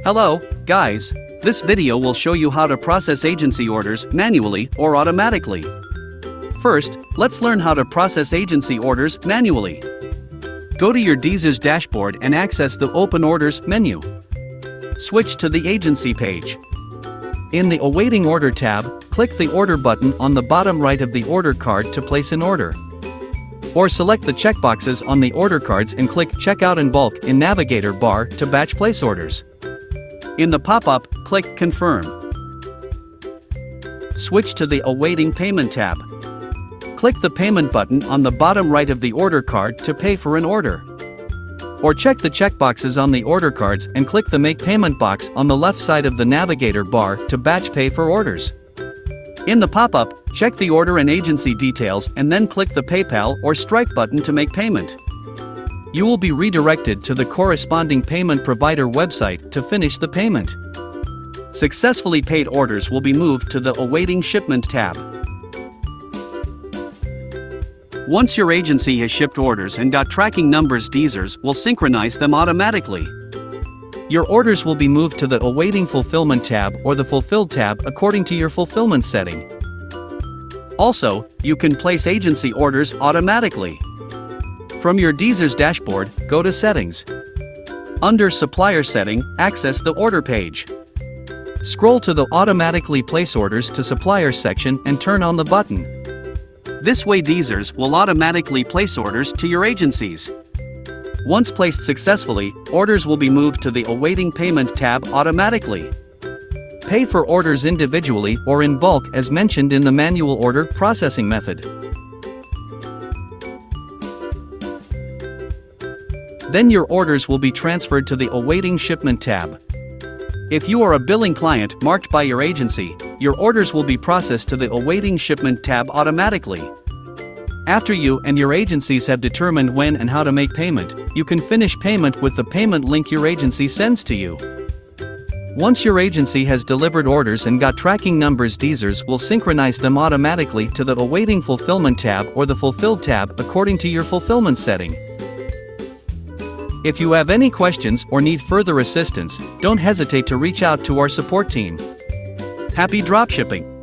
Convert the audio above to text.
Hello, guys. This video will show you how to process agency orders manually or automatically. First, let's learn how to process agency orders manually. Go to your DSers dashboard and access the Open Orders menu. Switch to the Agency page. In the Awaiting Order tab, click the Order button on the bottom right of the order card to place an order. Or select the checkboxes on the order cards and click Checkout in Bulk in Navigator bar to batch place orders. In the pop-up, click Confirm. Switch to the Awaiting Payment tab. Click the Payment button on the bottom right of the order card to pay for an order. Or check the checkboxes on the order cards and click the Make Payment box on the left side of the Navigator bar to batch pay for orders. In the pop-up, check the order and agency details and then click the PayPal or Stripe button to make payment. You will be redirected to the corresponding payment provider website to finish the payment. Successfully paid orders will be moved to the Awaiting Shipment tab. Once your agency has shipped orders and got tracking numbers, DSers will synchronize them automatically. Your orders will be moved to the Awaiting Fulfillment tab or the Fulfilled tab according to your fulfillment setting. Also, you can place agency orders automatically. From your DSers dashboard, go to Settings. Under Supplier Setting, access the Order page. Scroll to the Automatically Place Orders to Supplier section and turn on the button. This way DSers will automatically place orders to your agencies. Once placed successfully, orders will be moved to the Awaiting Payment tab automatically. Pay for orders individually or in bulk as mentioned in the manual order processing method. Then your orders will be transferred to the Awaiting Shipment tab. If you are a billing client marked by your agency, your orders will be processed to the Awaiting Shipment tab automatically. After you and your agencies have determined when and how to make payment, you can finish payment with the payment link your agency sends to you. Once your agency has delivered orders and got tracking numbers, DSers will synchronize them automatically to the Awaiting Fulfillment tab or the Fulfilled tab according to your fulfillment setting. If you have any questions or need further assistance, don't hesitate to reach out to our support team. Happy dropshipping!